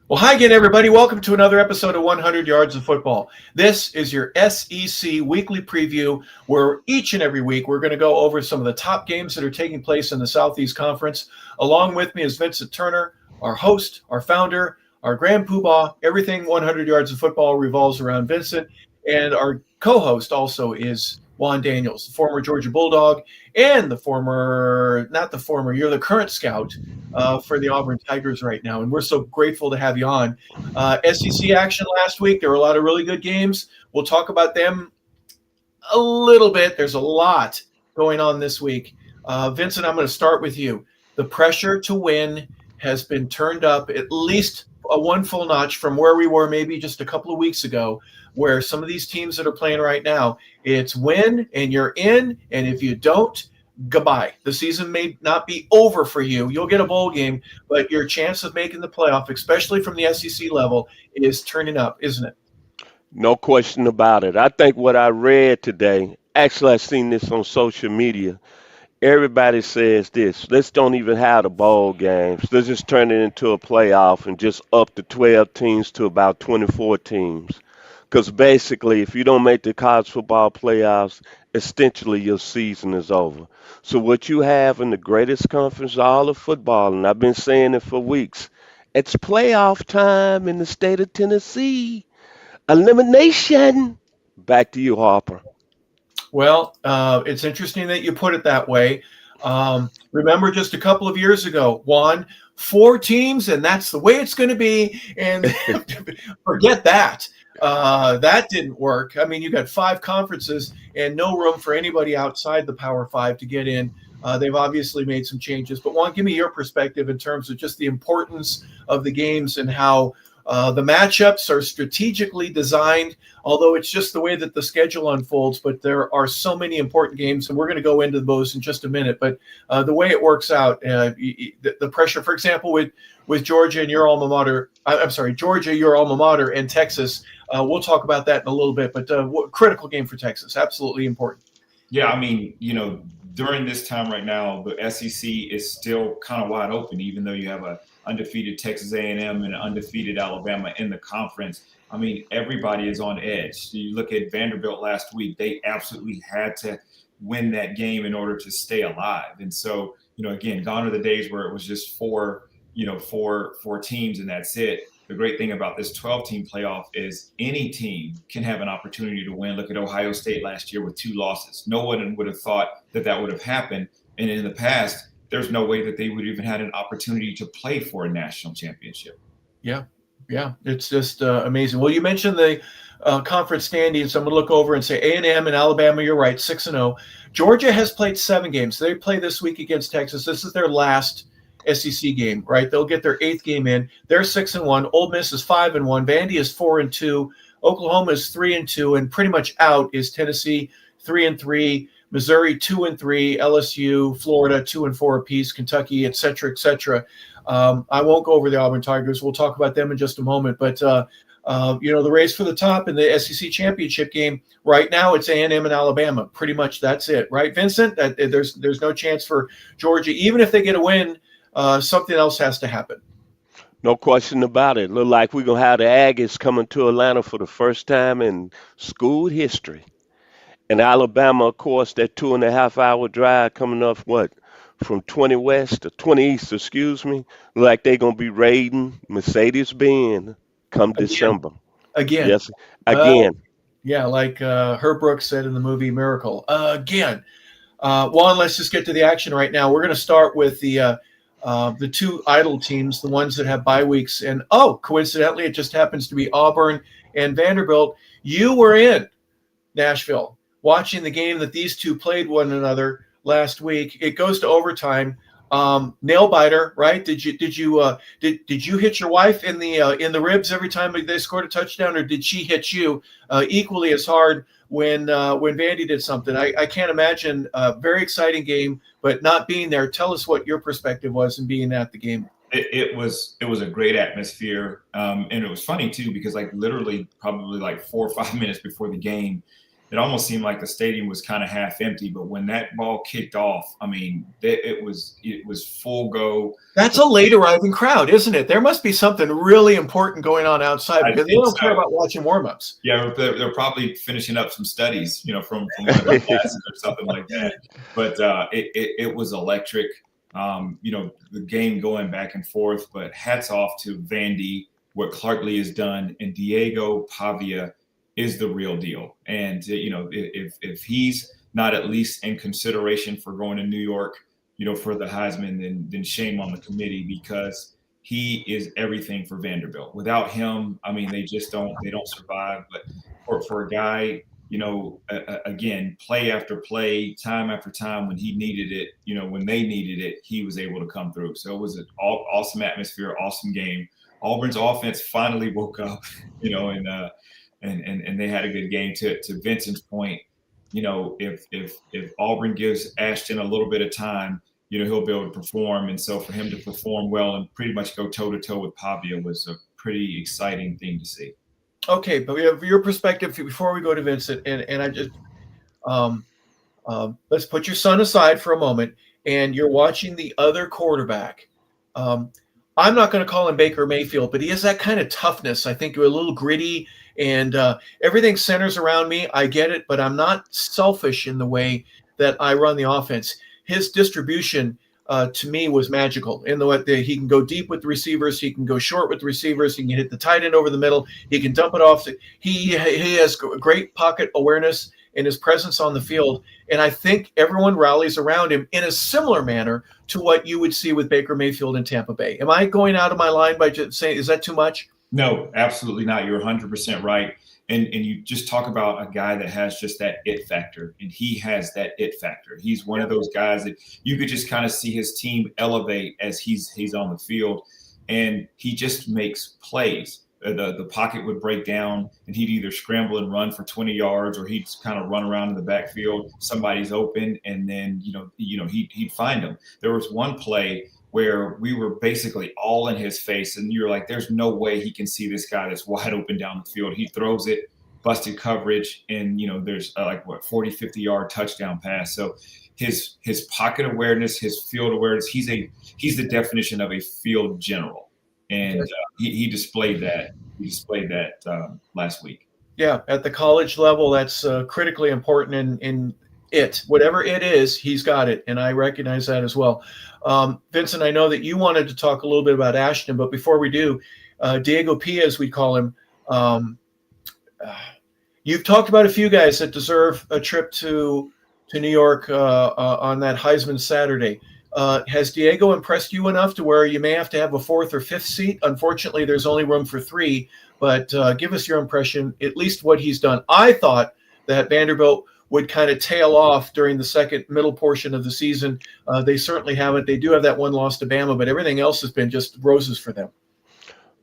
Well, hi again, everybody. Welcome to another episode of 100 Yards of Football. This is your SEC weekly preview, where each and every week we're going to go over some of the top games that are taking place in the Southeast Conference. Along with me is Vincent Turner, our host, our founder, our grand poobah. Everything 100 Yards of Football revolves around Vincent. And our co-host also is Juan Daniels, the former Georgia Bulldawg and you're the current scout for the Auburn Tigers right now, and we're so grateful to have you on. SEC action last week. There were a lot of really good games. We'll talk about them a little bit. There's a lot going on this week. Vincent, I'm going to start with you. The pressure to win has been turned up at least one full notch from where we were maybe just a couple of weeks ago, where some of these teams that are playing right now, it's win and you're in, and if you don't, goodbye. The season may not be over for you. You'll get a bowl game, but your chance of making the playoff, especially from the SEC level, is turning up, isn't it? No question about it. I think what I read today, actually, I've seen this on social media. Everybody says this. Let's don't even have the bowl games. Let's just turn it into a playoff and just up the 12 teams to about 24 teams. Because basically, if you don't make the college football playoffs, essentially your season is over. So what you have in the greatest conference of all of football, and I've been saying it for weeks, it's playoff time in the state of Tennessee. Elimination. Back to you, Harper. Well, it's interesting that you put it that way. Remember just a couple of years ago, Juan, 4 teams, and that's the way it's going to be. And forget that. That didn't work. I mean, you got 5 conferences and no room for anybody outside the Power Five to get in. They've obviously made some changes. But Juan, give me your perspective in terms of just the importance of the games and how the matchups are strategically designed, although it's just the way that the schedule unfolds. But there are so many important games, and we're going to go into those in just a minute. But the way it works out, the pressure, for example, with Georgia and your alma mater, I'm sorry, Georgia, your alma mater, and Texas, we'll talk about that in a little bit. But critical game for Texas, absolutely important. Yeah, I mean, during this time right now, the SEC is still kind of wide open, even though you have a undefeated Texas A&M and an undefeated Alabama in the conference. I mean, everybody is on edge. You look at Vanderbilt last week, they absolutely had to win that game in order to stay alive. And so, again, gone are the days where it was just four teams and that's it. The great thing about this 12-team playoff is any team can have an opportunity to win. Look at Ohio State last year with 2 losses. No one would have thought that would have happened. And in the past, there's no way that they would even had an opportunity to play for a national championship. Yeah, it's just amazing. Well, you mentioned the conference standings. I'm going to look over and say A&M and Alabama, you're right, 6-0. Georgia has played 7 games. They play this week against Texas. This is their last SEC game, right? They'll get their 8th game in. They're 6-1. Ole Miss is 5-1. Vandy is 4-2. Oklahoma is 3-2, and pretty much out is Tennessee 3-3. Missouri 2-3, LSU, Florida 2-4 apiece, Kentucky, et cetera, et cetera. I won't go over the Auburn Tigers. We'll talk about them in just a moment. But the race for the top in the SEC championship game right now, it's A&M and Alabama. Pretty much that's it, right, Vincent? There's no chance for Georgia, even if they get a win. Something else has to happen. No question about it. Look like we're going to have the Aggies coming to Atlanta for the first time in school history. And Alabama, of course, that 2.5-hour drive coming up, from 20 West to 20 East, like they're going to be raiding Mercedes-Benz come December. Again. Yes, again. Like Herb Brooks said in the movie Miracle. Again. Juan, let's just get to the action right now. We're going to start with the 2 idle teams, the ones that have bye weeks. And, coincidentally, it just happens to be Auburn and Vanderbilt. You were in Nashville watching the game that these 2 played one another last week. It goes to overtime. Nail biter, right? Did you hit your wife in the ribs every time they scored a touchdown, or did she hit you equally as hard when Vandy did something? I can't imagine a very exciting game, but not being there. Tell us what your perspective was in being at the game. It was a great atmosphere, and it was funny too because literally probably 4 or 5 minutes before the game, it almost seemed like the stadium was kind of half empty. But when that ball kicked off, I mean, it was full go. That's a late arriving crowd, isn't it? There must be something really important going on outside I because they think don't care so. about watching warm-ups. Yeah, they're probably finishing up some studies, from one of their classes or something like that. But it was electric. The game going back and forth. But hats off to Vandy, what Clark Lee has done, and Diego Pavia is the real deal. And if he's not at least in consideration for going to New York, for the Heisman, then shame on the committee, because he is everything for Vanderbilt. Without him, I mean, they don't survive. But for a guy, again, play after play, time after time, when he needed it, when they needed it, he was able to come through. So it was an awesome atmosphere, awesome game. Auburn's offense finally woke up, and they had a good game. To Vincent's point, if Auburn gives Ashton a little bit of time, he'll be able to perform. And so for him to perform well and pretty much go toe to toe with Pavia was a pretty exciting thing to see. Okay, but we have your perspective before we go to Vincent, and I just let's put your son aside for a moment, and you're watching the other quarterback. I'm not going to call him Baker Mayfield, but he has that kind of toughness. I think you're a little gritty, and everything centers around me. I get it, but I'm not selfish in the way that I run the offense. His distribution to me was magical in the way that he can go deep with the receivers, he can go short with the receivers, he can hit the tight end over the middle, he can dump it off. He has great pocket awareness and his presence on the field, and I think everyone rallies around him in a similar manner to what you would see with Baker Mayfield in Tampa Bay. Am I going out of my line by just saying, is that too much? No, absolutely not. You're 100% right. And you just talk about a guy that has just that it factor, and he has that it factor. He's one of those guys that you could just kind of see his team elevate as he's on the field, and he just makes plays. The pocket would break down, and he'd either scramble and run for 20 yards, or he'd kind of run around in the backfield. Somebody's open, and then he'd find them. There was one play where we were basically all in his face, and you're like, there's no way he can see this guy that's wide open down the field. He throws it, busted coverage, and there's 40, 50-yard touchdown pass. So his pocket awareness, his field awareness, he's the definition of a field general, and he displayed that. He displayed that last week. Yeah, at the college level, that's critically important in it. Whatever it is, he's got it, and I recognize that as well. Vincent, I know that you wanted to talk a little bit about Ashton, but before we do, Diego P, as we call him, you've talked about a few guys that deserve a trip to New York on that Heisman Saturday. Has Diego impressed you enough to where you may have to have a fourth or fifth seat? Unfortunately, there's only room for three, but give us your impression, at least what he's done. I thought that Vanderbilt would kind of tail off during the middle portion of the season. They certainly haven't. They do have that one loss to Bama, but everything else has been just roses for them.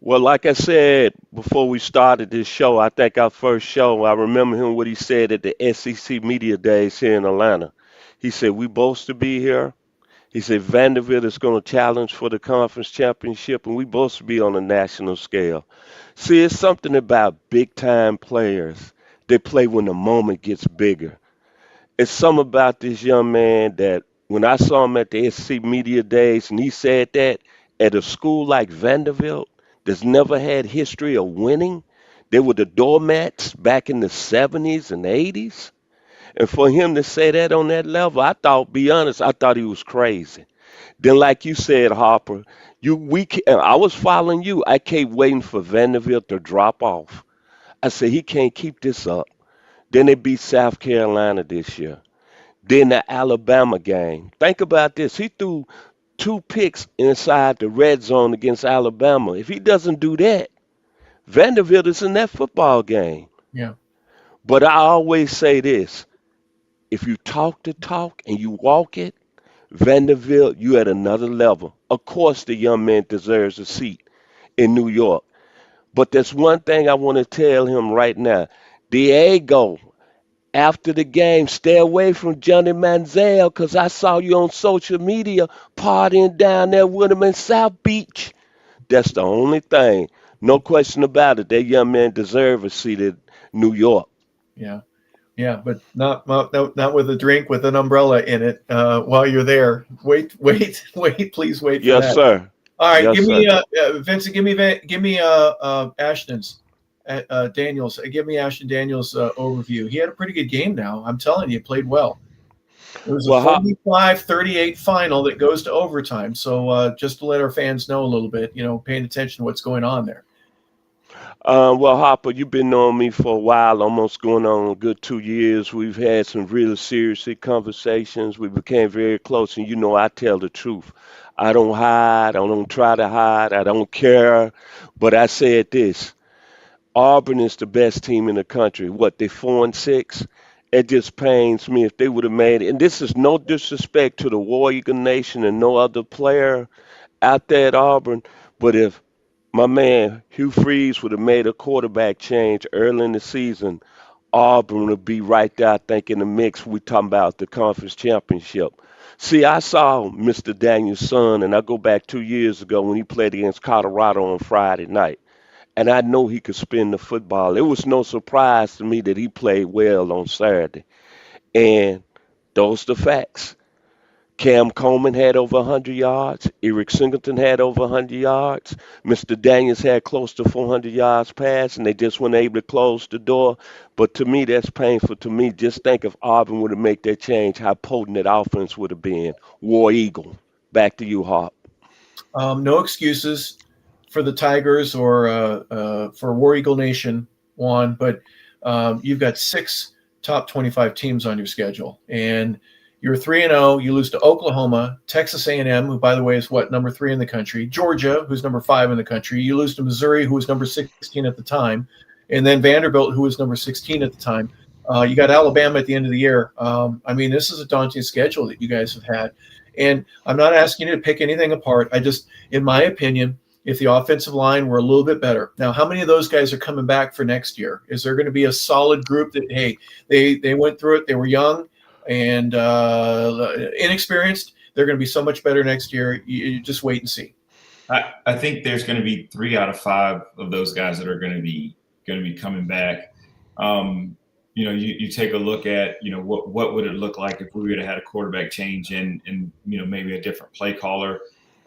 Well, like I said before we started this show, I think our first show, I remember him what he said at the SEC Media Days here in Atlanta. He said, we both to be here. He said, Vanderbilt is going to challenge for the conference championship, and we both to be on a national scale. See, it's something about big-time players. They play when the moment gets bigger. It's something about this young man that when I saw him at the SEC Media Days, and he said that at a school like Vanderbilt, that's never had history of winning. They were the doormats back in the 70s and 80s. And for him to say that on that level, be honest, I thought he was crazy. Then like you said, Harper, I was following you. I kept waiting for Vanderbilt to drop off. I said, he can't keep this up. Then they beat South Carolina this year. Then the Alabama game. Think about this. He threw 2 picks inside the red zone against Alabama. If he doesn't do that, Vanderbilt is in that football game. Yeah. But I always say this. If you talk the talk and you walk it, Vanderbilt, you at another level. Of course, the young man deserves a seat in New York. But there's one thing I want to tell him right now. Diego, after the game, stay away from Johnny Manziel because I saw you on social media partying down there with him in South Beach. That's the only thing. No question about it. That young man deserves a seat in New York. Yeah. Yeah, but not with a drink with an umbrella in it while you're there. Wait, please wait for Yes, that. sir. All right, Yes, give sir. me Vincent. Give me Ashton's Daniels. Give me Ashton Daniels overview. He had a pretty good game. Now I'm telling you, played well. It was a Well, 45-38 final that goes to overtime. So just to let our fans know a little bit, paying attention to what's going on there. well, Hopper, you've been knowing me for a while, almost going on a good 2 years. We've had some really serious conversations. We became very close, and I tell the truth. I don't hide. I don't try to hide. I don't care. But I said this: Auburn is the best team in the country. What, they 4-6? It just pains me if they would have made it. And this is no disrespect to the War Eagle Nation and no other player out there at Auburn, but if my man Hugh Freeze would have made a quarterback change early in the season, Auburn would be right there, I think, in the mix. We talking about the conference championship. See, I saw Mr. Daniels' son, and I go back 2 years ago when he played against Colorado on Friday night, and I know he could spin the football. It was no surprise to me that he played well on Saturday, and those the facts. Cam Coleman had over 100 yards. Eric Singleton had over 100 yards. Mr. Daniels had close to 400 yards pass, and they just weren't able to close the door. But to me, that's painful. To me, just think if Auburn would have made that change, how potent that offense would have been. War Eagle. Back to you, Hop. No excuses for the Tigers or for War Eagle Nation, Juan, but you've got 6 top 25 teams on your schedule, and you're 3-0. You lose to Oklahoma, Texas A&M, who, by the way, is number 3 in the country, Georgia, who's number 5 in the country. You lose to Missouri, who was number 16 at the time, and then Vanderbilt, who was number 16 at the time. You got Alabama at the end of the year. I mean, this is a daunting schedule that you guys have had. And I'm not asking you to pick anything apart. I just, in my opinion, if the offensive line were a little bit better. Now, how many of those guys are coming back for next year? Is there going to be a solid group that, hey, they went through it, they were young and inexperienced? They're going to be so much better next year. You just wait and see. I think there's going to be 3 out of 5 of those guys that are going to be coming back. You take a look at, what would it look like if we would have had a quarterback change and maybe a different play caller.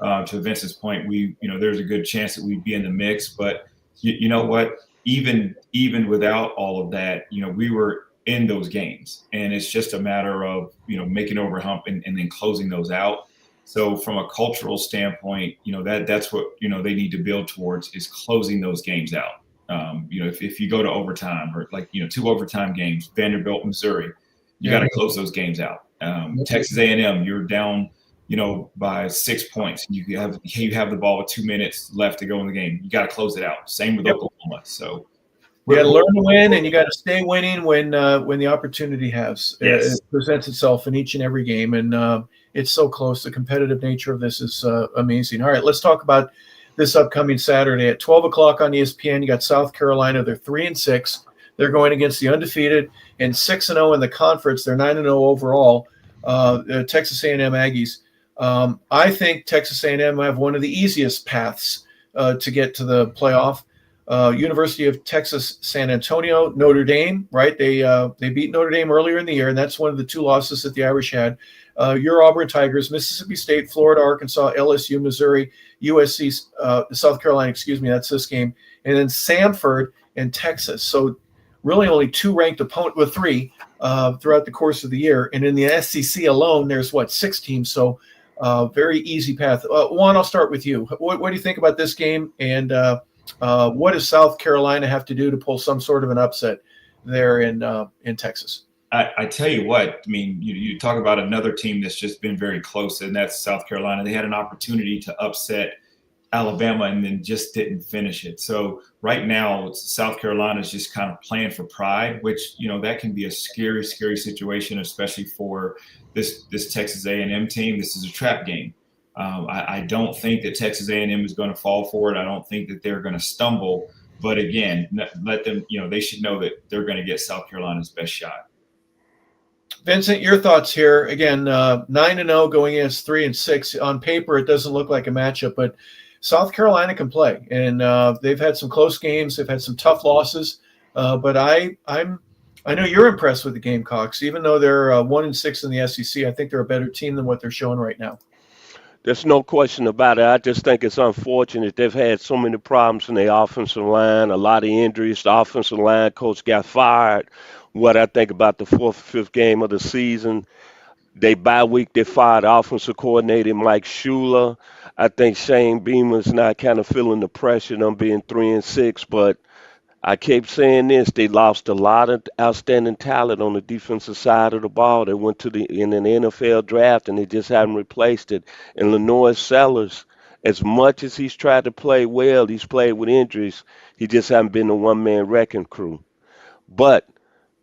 To Vince's point, there's a good chance that we'd be in the mix. But you know what? Even without all of that, we were in those games, and it's just a matter of making over hump and then closing those out. So from a cultural standpoint, that's what they need to build towards, is closing those games out. If you go to overtime or 2 overtime games, Vanderbilt, Missouri, you got to close those games out. Texas A&M, you're down, by 6 points. You have the ball with 2 minutes left to go in the game. You got to close it out. Same with Oklahoma. So you got to learn to win, and you got to stay winning when the opportunity it presents itself in each and every game. And it's so close. The competitive nature of this is amazing. All right, let's talk about this upcoming Saturday at 12 o'clock on ESPN. You got South Carolina. They're 3-6. They're going against the undefeated and 6-0 in the conference. They're 9-0 overall. Texas A&M Aggies. I think Texas A&M have one of the easiest paths to get to the playoff. University of Texas San Antonio, Notre Dame, right? They beat Notre Dame earlier in the year, and that's one of the 2 losses that the Irish had. Your Auburn Tigers, Mississippi State, Florida, Arkansas, LSU, Missouri, USC, South Carolina, that's this game. And then Samford and Texas. So really only 2 ranked opponents, well, 3 throughout the course of the year. And in the SEC alone, there's 6 teams. So very easy path. Juan, I'll start with you. What do you think about this game? And what does South Carolina have to do to pull some sort of an upset there in Texas? I tell you what, I mean, you talk about another team that's just been very close, and that's South Carolina. They had an opportunity to upset Alabama and then just didn't finish it. So right now, South Carolina is just kind of playing for pride, which, that can be a scary, scary situation, especially for this Texas A&M team. This is a trap game. I don't think that Texas A&M is going to fall for it. I don't think that they're going to stumble. But again, let them, they should know that they're going to get South Carolina's best shot. Vincent, your thoughts here. Again, 9-0 going against 3-6. On paper, it doesn't look like a matchup, but South Carolina can play. And they've had some close games. They've had some tough losses. But I'm I know you're impressed with the Gamecocks, even though they're 1-6 in the SEC. I think they're a better team than what they're showing right now. There's no question about it. I just think it's unfortunate. They've had so many problems in their offensive line, a lot of injuries. The offensive line coach got fired. What I think about the fourth, fifth game of the season, they bye week, they fired offensive coordinator Mike Shula. I think Shane Beamer's not kind of feeling the pressure of being 3-6, but I keep saying this. They lost a lot of outstanding talent on the defensive side of the ball. They went to the in an NFL draft and they just haven't replaced it. And Lenoir Sellers, as much as he's tried to play well, he's played with injuries. He just hasn't been a one-man wrecking crew. But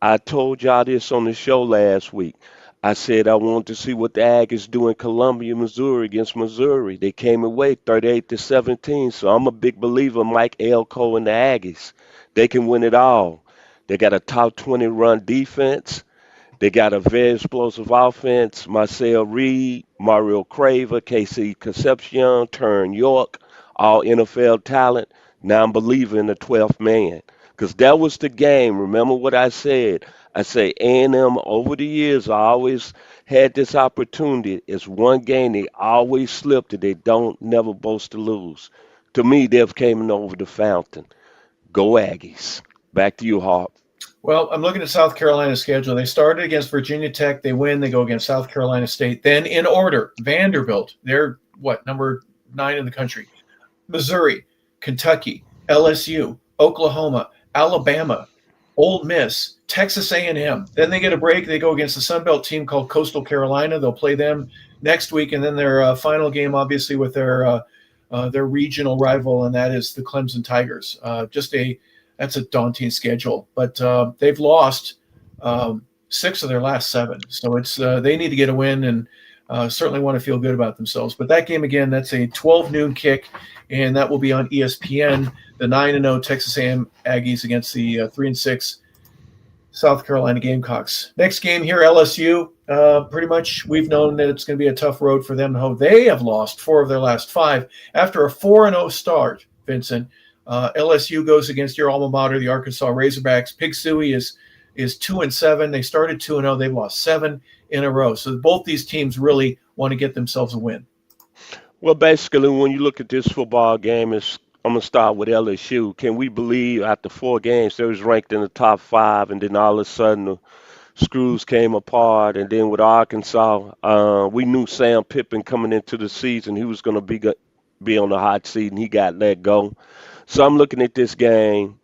I told y'all this on the show last week. I said I wanted to see what the Aggies do in Columbia, Missouri against Missouri. They came away 38-17. So I'm a big believer in Mike Elko and the Aggies. They can win it all. They got a top 20 run defense. They got a very explosive offense. Marcel Reed, Mario Craver, Casey Concepcion, Turn York, all NFL talent. Now I'm believing in the 12th man. Because that was the game. Remember what I said? I say A&M over the years, I always had this opportunity. It's one game they always slipped it. They don't never boast to lose. To me, they've came over the fountain. Go Aggies. Back to you, Hawk. Well, I'm looking at South Carolina's schedule. They started against Virginia Tech. They win. They go against South Carolina State. Then in order, Vanderbilt. They're number 9 in the country. Missouri, Kentucky, LSU, Oklahoma, Alabama, Ole Miss, Texas A&M. Then they get a break. They go against the Sun Belt team called Coastal Carolina. They'll play them next week, and then their final game, obviously, with their regional rival, and that is the Clemson Tigers. That's a daunting schedule, but they've lost 6 of their last 7. So it's they need to get a win and certainly want to feel good about themselves. But that game, again, that's a 12 noon kick, and that will be on ESPN. The 9-0 Texas A&M Aggies against the 3-6 South Carolina Gamecocks. Next game here, LSU. Pretty much we've known that it's going to be a tough road for them. They have lost 4 of their last 5 after a 4-0 start, Vincent. LSU goes against your alma mater, the Arkansas Razorbacks. Pig Sooie is 2-7. They started 2-0. They've lost 7 in a row. So both these teams really want to get themselves a win. Well, basically, when you look at this football game, I'm going to start with LSU. Can we believe after 4 games they was ranked in the top 5, and then all of a sudden the screws came apart? And then with Arkansas, we knew Sam Pittman coming into the season, he was going to be on the hot seat, and he got let go. So I'm looking at this game.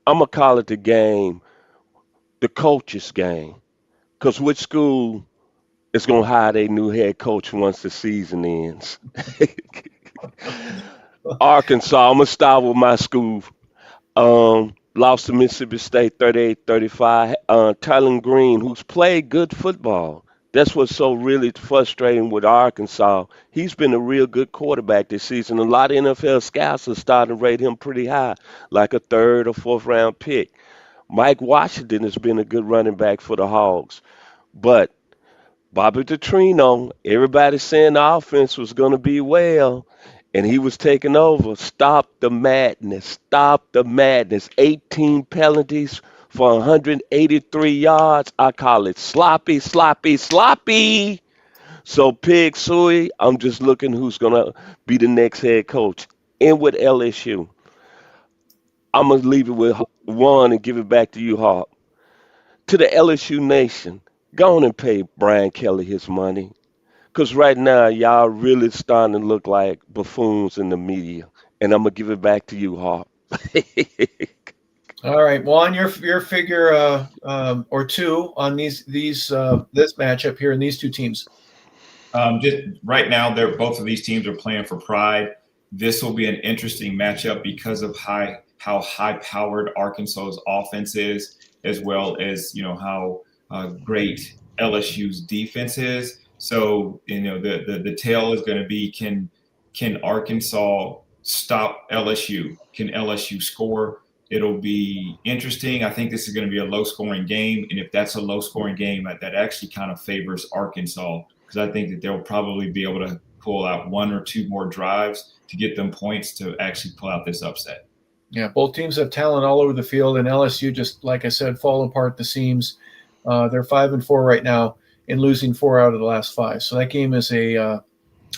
I'm going to call it the coach's game. Because which school is going to hire their new head coach once the season ends? Arkansas, I'm going to start with my school. Lost to Mississippi State 38-35. Tylen Green, who's played good football. That's what's so really frustrating with Arkansas. He's been a real good quarterback this season. A lot of NFL scouts are starting to rate him pretty high, like a 3rd or 4th round pick. Mike Washington has been a good running back for the Hogs. But Bobby Petrino, everybody's saying the offense was going to be well, and he was taking over. Stop the madness. Stop the madness. 18 penalties for 183 yards. I call it sloppy, sloppy, sloppy. So Pig Sooie, I'm just looking who's going to be the next head coach. And with LSU, I'm going to leave it with Juan and give it back to you, Hawk. To the LSU Nation, go on and pay Brian Kelly his money. Because right now, y'all really starting to look like buffoons in the media. And I'm going to give it back to you, Hawk. All right, Juan, your figure or 2 on this matchup here in these 2 teams. Just right now, both of these teams are playing for pride. This will be an interesting matchup because of how high-powered Arkansas's offense is, as well as how great LSU's defense is. So the tale is going to be can Arkansas stop LSU? Can LSU score? It'll be interesting. I think this is going to be a low-scoring game, and if that's a low-scoring game, that actually kind of favors Arkansas, because I think that they'll probably be able to pull out 1 or 2 more drives to get them points to actually pull out this upset. Yeah, both teams have talent all over the field, and LSU just, like I said, fall apart the seams. They're 5-4 right now, and losing 4 out of the last 5. So that game is a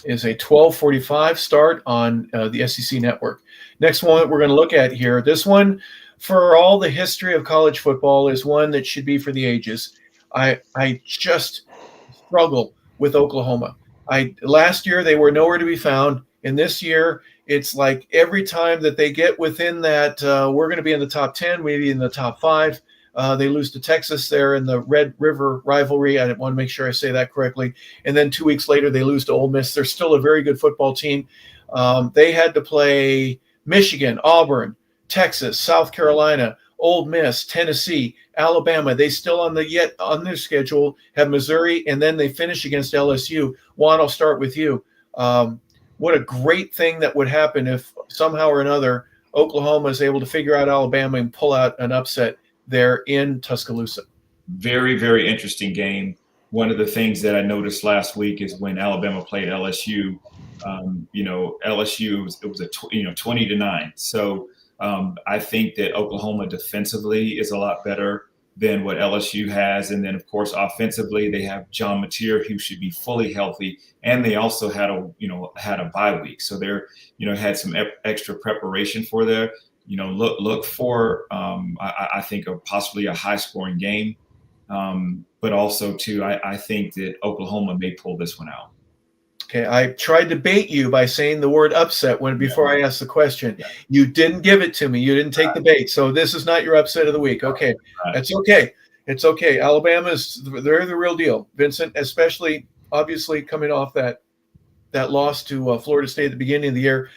12:45 start on the SEC network. Next one we're going to look at here. This one, for all the history of college football, is one that should be for the ages. I just struggle with Oklahoma. Last year they were nowhere to be found, and this year it's like every time that they get within that, we're going to be in the top 10, maybe in the top 5. They lose to Texas there in the Red River rivalry. I want to make sure I say that correctly. And then 2 weeks later, they lose to Ole Miss. They're still a very good football team. They had to play Michigan, Auburn, Texas, South Carolina, Ole Miss, Tennessee, Alabama. They still on their schedule have Missouri, and then they finish against LSU. Juan, I'll start with you. What a great thing that would happen if somehow or another Oklahoma is able to figure out Alabama and pull out an upset there in Tuscaloosa. Very, very interesting game. One of the things that I noticed last week is when Alabama played LSU, LSU it was 20-9. So I think that Oklahoma defensively is a lot better than what LSU has, and then of course offensively they have John Mateer, who should be fully healthy, and they also had a bye week, so they're had some extra preparation for their. Look for I think possibly a high scoring game, but also too I think that Oklahoma may pull this one out. Okay, I tried to bait you by saying the word upset before I asked the question. Yeah. You didn't give it to me. You didn't take the bait. So this is not your upset of the week. Okay, That's okay. It's okay. They're the real deal, Vincent, especially obviously coming off that loss to Florida State at the beginning of the year.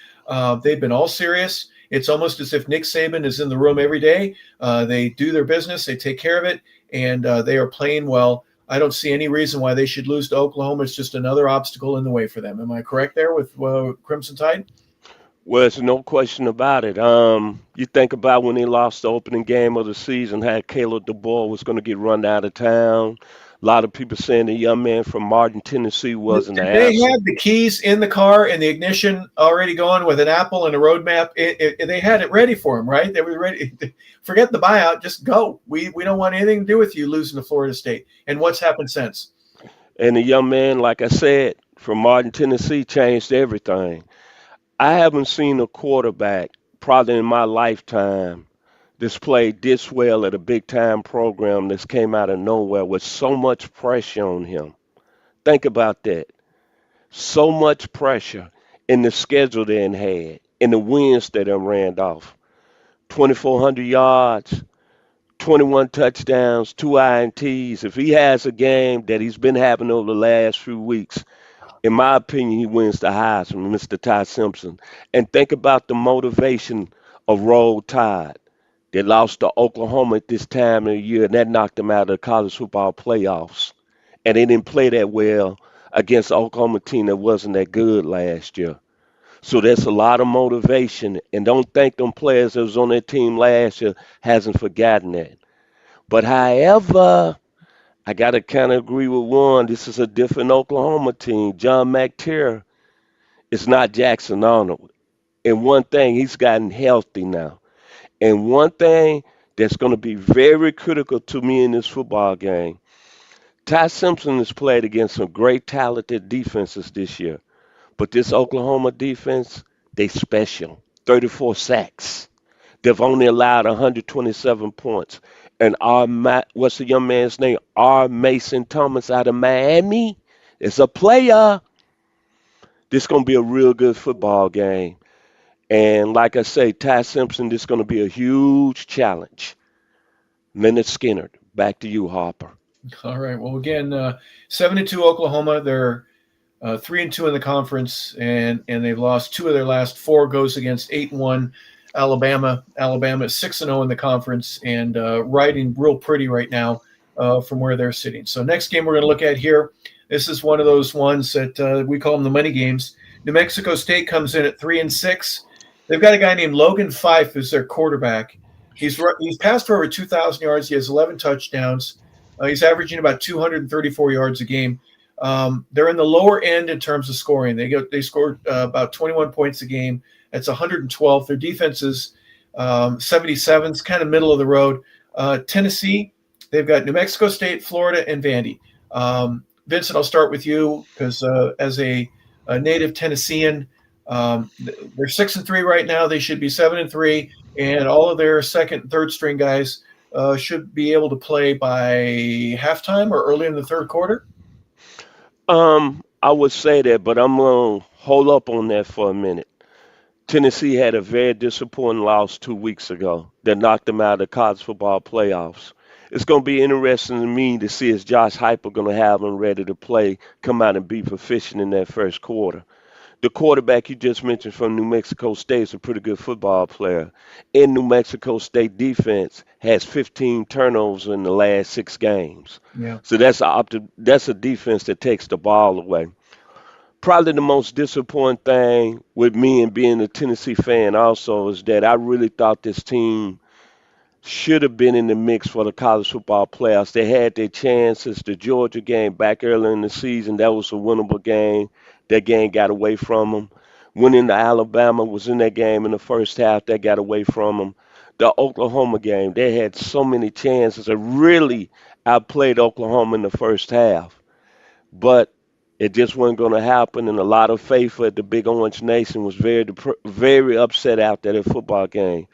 They've been all serious. It's almost as if Nick Saban is in the room every day. They do their business. They take care of it, and they are playing well. I don't see any reason why they should lose to Oklahoma. It's just another obstacle in the way for them. Am I correct there with Crimson Tide? Well, there's no question about it. You think about when they lost the opening game of the season, had Caleb DeBoer was going to get run out of town. A lot of people saying the young man from Martin, Tennessee wasn't the answer. They had the keys in the car and the ignition already going with an Apple and a roadmap. They had it ready for him, right? They were ready. Forget the buyout. Just go. We don't want anything to do with you losing to Florida State. And what's happened since? And the young man, like I said, from Martin, Tennessee, changed everything. I haven't seen a quarterback, probably in my lifetime, that's played this well at a big-time program that's came out of nowhere with so much pressure on him. Think about that. So much pressure in the schedule they had, in the wins that they ran off. 2,400 yards, 21 touchdowns, 2 INTs. If he has a game that he's been having over the last few weeks, in my opinion, he wins the Heisman, Mr. Ty Simpson. And think about the motivation of Roll Tide. They lost to Oklahoma at this time of the year, and that knocked them out of the college football playoffs. And they didn't play that well against the Oklahoma team that wasn't that good last year. So there's a lot of motivation. And don't think them players that was on that team last year hasn't forgotten that. But however, I got to kind of agree with Juan. This is a different Oklahoma team. John McTeer is not Jackson Arnold. And one thing, he's gotten healthy now. And one thing that's going to be very critical to me in this football game, Ty Simpson has played against some great talented defenses this year. But this Oklahoma defense, they special. 34 sacks. They've only allowed 127 points. And what's the young man's name? Mason Thomas out of Miami is a player. This is going to be a real good football game. And like I say, Ty Simpson, this is going to be a huge challenge. Leonard Skinner, back to you, Harper. All right. Well, again, 7-2 Oklahoma. They're 3-2 in the conference, and they've lost 2 of their last 4. Goes against 8-1 Alabama. Alabama is 6-0 in the conference and riding real pretty right now from where they're sitting. So next game we're going to look at here. This is one of those ones that we call them the money games. New Mexico State comes in at 3-6. They've got a guy named Logan Fife as their quarterback. He's passed for over 2,000 yards. He has 11 touchdowns. He's averaging about 234 yards a game. They're in the lower end in terms of scoring. They scored about 21 points a game. That's 112. Their defense is 77's kind of middle of the road. Tennessee, they've got New Mexico State, Florida, and Vandy. Vincent, I'll start with you because as a native Tennessean, they're 6-3 right now. They should be 7-3, and all of their second and third string guys should be able to play by halftime or early in the third quarter. I would say that, but I'm gonna hold up on that for a minute. Tennessee had a very disappointing loss 2 weeks ago that knocked them out of the college football playoffs. It's going to be interesting to me to see is Josh Heupel going to have them ready to play, come out and be proficient in that first quarter. The quarterback you just mentioned from New Mexico State is a pretty good football player. In New Mexico State defense has 15 turnovers in the last 6 games. Yeah. So that's a defense that takes the ball away. Probably the most disappointing thing with me and being a Tennessee fan also is that I really thought this team should have been in the mix for the college football playoffs. They had their chances. The Georgia game back early in the season, that was a winnable game. That game got away from them. Winning to Alabama was in that game in the first half. That got away from them. The Oklahoma game, they had so many chances to really outplayed Oklahoma in the first half. But it just wasn't going to happen, and a lot of faithful at the Big Orange Nation was very upset after that football game.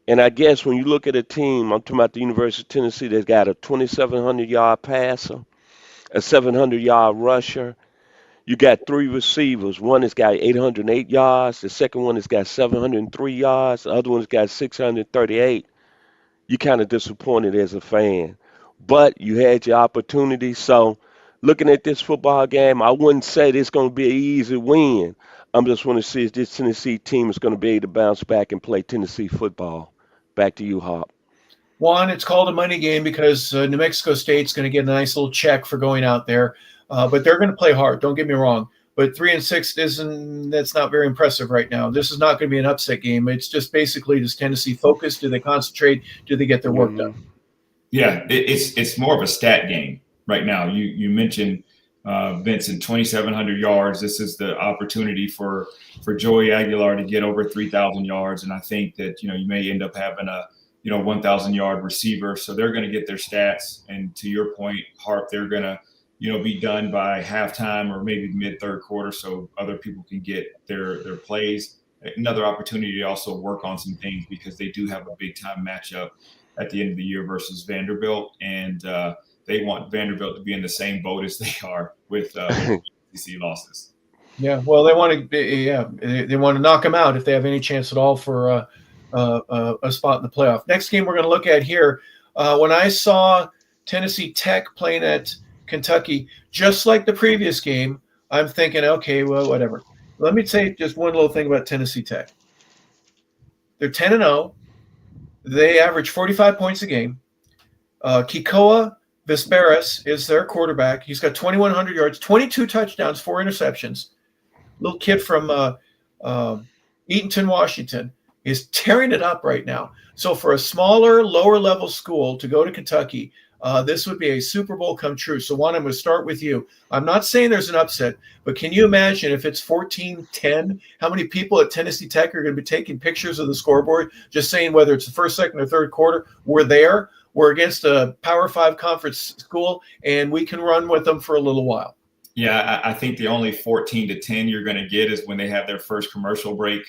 And I guess when you look at a team, I'm talking about the University of Tennessee, that's got a 2,700-yard passer, a 700-yard rusher. You got 3 receivers. One has got 808 yards. The second one has got 703 yards. The other one's got 638. You kind of disappointed as a fan. But you had your opportunity. So looking at this football game, I wouldn't say this going to be an easy win. I'm just want to see if this Tennessee team is going to be able to bounce back and play Tennessee football. Back to you, Hop. One, it's called a money game because New Mexico State's going to get a nice little check for going out there, but they're going to play hard. Don't get me wrong. But 3-6 that's not very impressive right now. This is not going to be an upset game. It's just basically, does Tennessee focus? Do they concentrate? Do they get their work done? Yeah, it's more of a stat game right now. You mentioned Vincent, 2,700 yards. This is the opportunity for Joey Aguilar to get over 3,000 yards, and I think that you may end up having a 1,000-yard receiver. So they're going to get their stats, and to your point, Harp, they're going to be done by halftime or maybe mid-third quarter, so other people can get their plays. Another opportunity to also work on some things because they do have a big-time matchup at the end of the year versus Vanderbilt, and they want Vanderbilt to be in the same boat as they are with SEC losses. Yeah, well, they want to knock them out if they have any chance at all for a spot in the playoff. Next game we're going to look at here. When I saw Tennessee Tech playing at Kentucky, just like the previous game, I'm thinking, okay, well, whatever. Let me say just one little thing about Tennessee Tech. They're 10-0. They average 45 points a game. Kikoa Vesperas is their quarterback. He's got 2,100 yards, 22 touchdowns, 4 interceptions. Little kid from Eatonton, Washington, is tearing it up right now. So for a smaller, lower-level school to go to Kentucky, this would be a Super Bowl come true. So, Juan, I'm going to start with you. I'm not saying there's an upset, but can you imagine if it's 14-10, how many people at Tennessee Tech are going to be taking pictures of the scoreboard, just saying whether it's the first, second, or third quarter, we're there, we're against a Power 5 conference school, and we can run with them for a little while. Yeah, I think the only 14-10 you're going to get is when they have their first commercial break,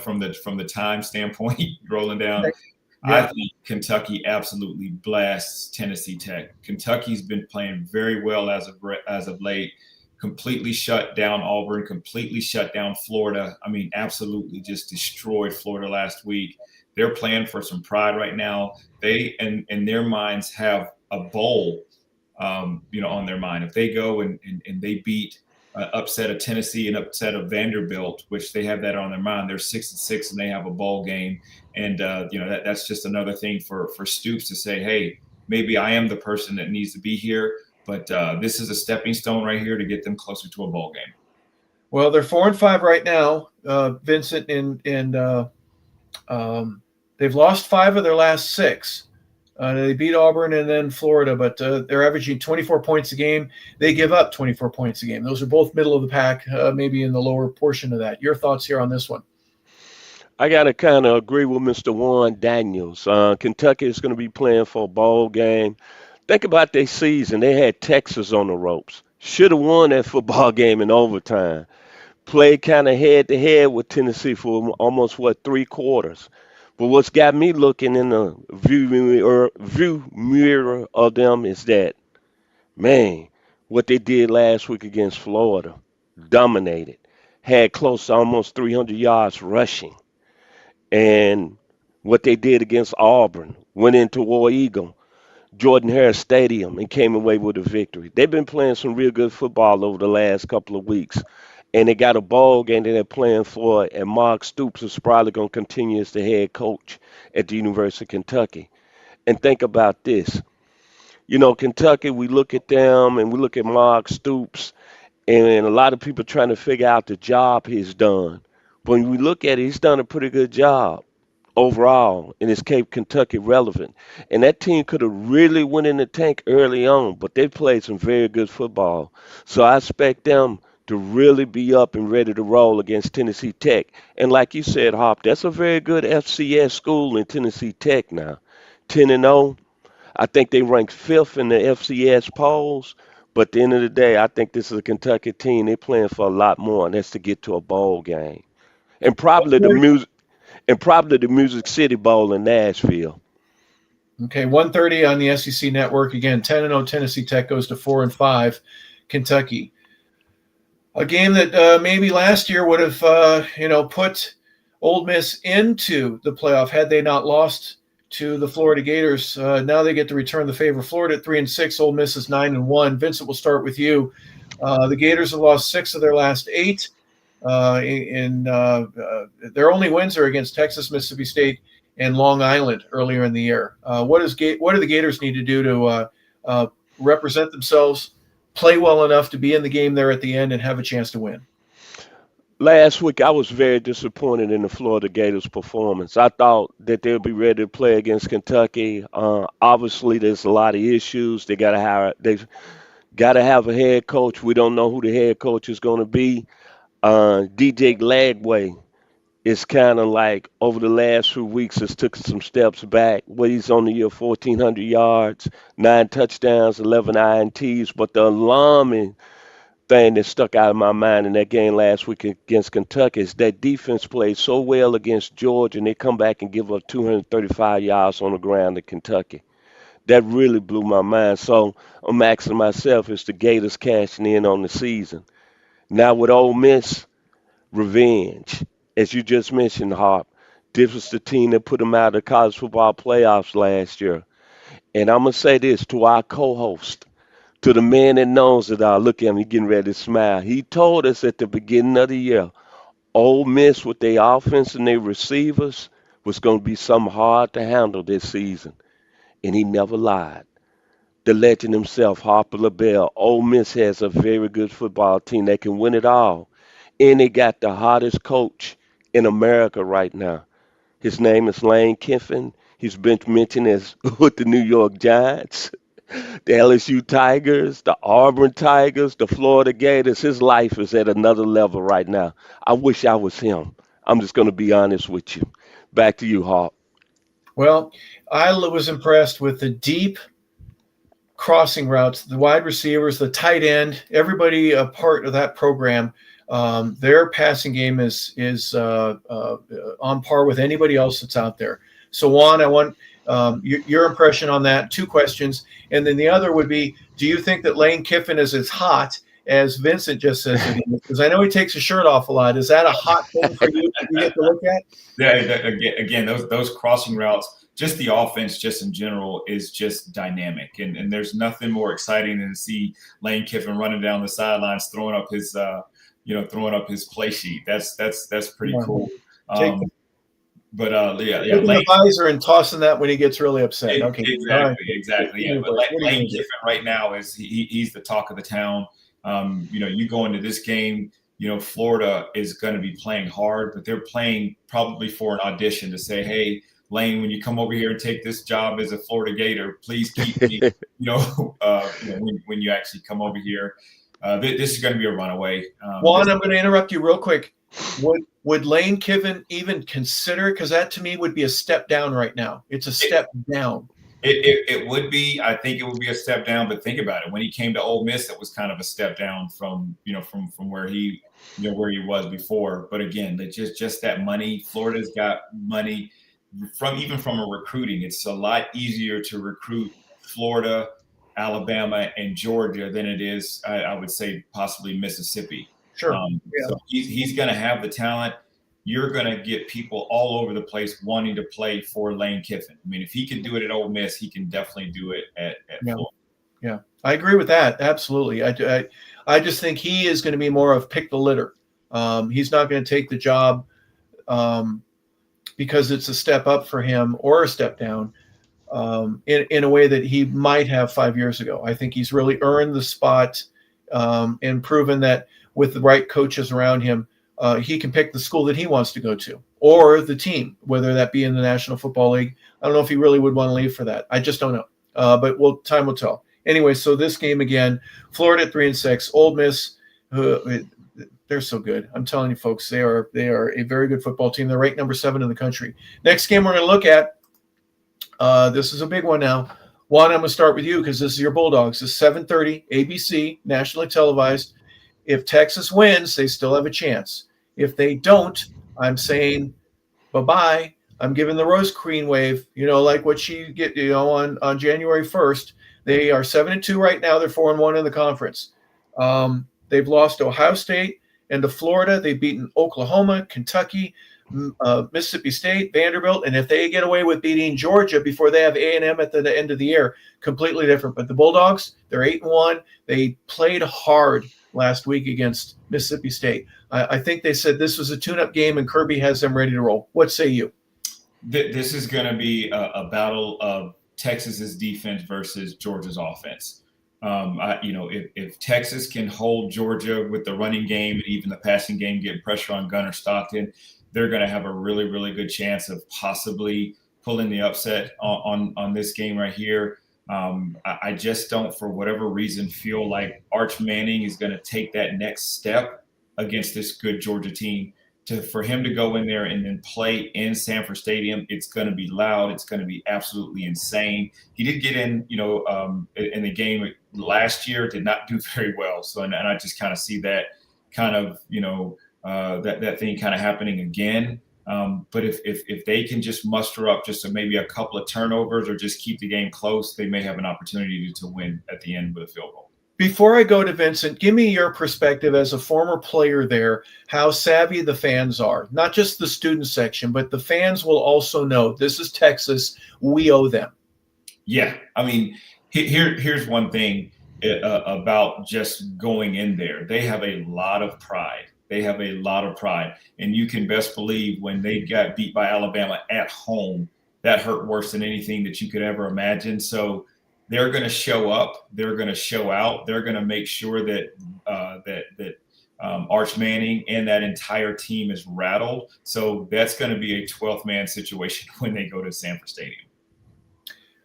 from the time standpoint rolling down. Yeah. I think Kentucky absolutely blasts Tennessee Tech. Kentucky's been playing very well as of late. Completely shut down Auburn, completely shut down Florida. I mean, absolutely just destroyed Florida last week. They're playing for some pride right now. They, in their minds, have a bowl, on their mind. If they go and they beat upset of Tennessee and upset of Vanderbilt, which they have that on their mind, they're 6-6 and they have a bowl game. And, that's just another thing for Stoops to say, hey, maybe I am the person that needs to be here, but this is a stepping stone right here to get them closer to a bowl game. Well, they're 4-5 right now, Vincent, and they've lost 5 of their last 6. They beat Auburn and then Florida, but they're averaging 24 points a game. They give up 24 points a game. Those are both middle of the pack, maybe in the lower portion of that. Your thoughts here on this one? I gotta kind of agree with Mr. Juan Daniels. Kentucky is going to be playing for a bowl game. Think about their season. They had Texas on the ropes. Should have won that football game in overtime. Played kind of head to head with Tennessee for almost what 3 quarters. But what's got me looking in the view mirror of them is that, man, what they did last week against Florida, dominated, had close to almost 300 yards rushing, and what they did against Auburn, went into War Eagle, Jordan Hare Stadium, and came away with a victory. They've been playing some real good football over the last couple of weeks, and they got a bowl game that they're playing for, and Mark Stoops is probably going to continue as the head coach at the University of Kentucky. And think about this. Kentucky, we look at them and we look at Mark Stoops, and a lot of people trying to figure out the job he's done. But when we look at it, he's done a pretty good job overall and it's kept Kentucky relevant. And that team could have really went in the tank early on, but they played some very good football. So I expect them to really be up and ready to roll against Tennessee Tech. And like you said, Hop, that's a very good FCS school in Tennessee Tech now. 10-0. I think they ranked fifth in the FCS polls. But at the end of the day, I think this is a Kentucky team. They're playing for a lot more, and that's to get to a bowl game. And probably the Music City Bowl in Nashville. Okay, 1:30 on the SEC Network. Again, 10-0 Tennessee Tech goes to 4-5 Kentucky. A game that maybe last year would have, put Ole Miss into the playoff had they not lost to the Florida Gators. Now they get to return the favor. Florida at 3-6. Ole Miss is 9-1. Vincent, we'll start with you. The Gators have lost 6 of their last 8. Their only wins are against Texas, Mississippi State, and Long Island earlier in the year. What do the Gators need to do to represent themselves, play well enough to be in the game there at the end, and have a chance to win? Last week, I was very disappointed in the Florida Gators' performance. I thought that they'll be ready to play against Kentucky. Obviously, there's a lot of issues. They've got to have a head coach. We don't know who the head coach is going to be. DJ Lagway is kind of like over the last few weeks has took some steps back. Where he's on the year 1,400 yards, 9 touchdowns, 11 INTs. But the alarming thing that stuck out of my mind in that game last week against Kentucky is that defense played so well against Georgia, and they come back and give up 235 yards on the ground to Kentucky. That really blew my mind. So I'm asking myself, is the Gators cashing in on the season? Now with Ole Miss, revenge. As you just mentioned, Harp, this was the team that put them out of the college football playoffs last year. And I'm going to say this to our co-host, to the man that knows it all. Look at him, he's getting ready to smile. He told us at the beginning of the year, Ole Miss with their offense and their receivers was going to be something hard to handle this season. And he never lied. The legend himself, Harper LaBelle, Ole Miss has a very good football team. They can win it all. And they got the hottest coach in America right now. His name is Lane Kiffin. He's been mentioned as with the New York Giants, the LSU Tigers, the Auburn Tigers, the Florida Gators. His life is at another level right now. I wish I was him. I'm just going to be honest with you. Back to you, Harp. Well, I was impressed with the deep crossing routes, the wide receivers, the tight end, everybody a part of that program. Their passing game is on par with anybody else that's out there. So, Juan, I want your impression on that. 2 questions. And then the other would be, do you think that Lane Kiffin is as hot as Vincent just says it is? Because I know he takes his shirt off a lot. Is that a hot thing for you to get to look at? Yeah, again, those crossing routes, just the offense just in general is just dynamic. And there's nothing more exciting than to see Lane Kiffin running down the sidelines, throwing up his play sheet. That's pretty cool. Taking Lane, the visor and tossing that when he gets really upset. Okay, exactly. Yeah, but Lane Kiffin right now is he's the talk of the town. You go into this game, Florida is going to be playing hard, but they're playing probably for an audition to say, hey, Lane, when you come over here and take this job as a Florida Gator, please keep me, when you actually come over here. This is going to be a runaway. Juan, I'm going to interrupt you real quick. would Lane Kiffin even consider it? Because that to me would be a step down right now. It's a step down. It would be. I think it would be a step down. But think about it. When he came to Ole Miss, it was kind of a step down from where he where he was before. But again, just that money. Florida's got money from a recruiting. It's a lot easier to recruit Florida, Alabama, and Georgia than it is, I would say, possibly Mississippi. Sure. So he's going to have the talent. You're going to get people all over the place wanting to play for Lane Kiffin. I mean, if he can do it at Ole Miss, he can definitely do it at Florida. Yeah, I agree with that. Absolutely. I just think he is going to be more of pick the litter. He's not going to take the job because it's a step up for him or a step down in a way that he might have 5 years ago. I think he's really earned the spot and proven that with the right coaches around him, he can pick the school that he wants to go to or the team, whether that be in the National Football League. I don't know if he really would want to leave for that. I just don't know. But time will tell. Anyway, so this game again, Florida at 3-6, Ole Miss, they're so good. I'm telling you, folks, they are a very good football team. They're ranked number 7 in the country. Next game we're going to look at, this is a big one now. Juan, I'm going to start with you because this is your Bulldogs. It's 7:30, ABC, nationally televised. If Texas wins, they still have a chance. If they don't, I'm saying bye-bye. I'm giving the Rose Queen wave, like what she get, on January 1st. They are 7-2 right now. They're 4-1 in the conference. They've lost to Ohio State and to Florida. They've beaten Oklahoma, Kentucky, Mississippi State, Vanderbilt, and if they get away with beating Georgia before they have A&M at the end of the year, completely different. But the Bulldogs, they're 8-1. They played hard last week against Mississippi State. I think they said this was a tune-up game, and Kirby has them ready to roll. What say you? This is going to be a battle of Texas's defense versus Georgia's offense. If Texas can hold Georgia with the running game and even the passing game, getting pressure on Gunnar Stockton, they're going to have a really, really good chance of possibly pulling the upset on this game right here. I just don't, for whatever reason, feel like Arch Manning is going to take that next step against this good Georgia team. For him to go in there and then play in Sanford Stadium, it's going to be loud. It's going to be absolutely insane. He did get in, in the game last year, did not do very well. So, and I just kind of see that kind of, that thing kind of happening again. But if they can just muster up just maybe a couple of turnovers or just keep the game close, they may have an opportunity to win at the end with a field goal. Before I go to Vincent, give me your perspective as a former player there, how savvy the fans are. Not just the student section, but the fans will also know this is Texas. We owe them. Yeah. I mean, here's one thing about just going in there. They have a lot of pride. And you can best believe when they got beat by Alabama at home, that hurt worse than anything that you could ever imagine. So they're going to show up. They're going to show out. They're going to make sure that Arch Manning and that entire team is rattled. So that's going to be a 12th man situation when they go to Sanford Stadium.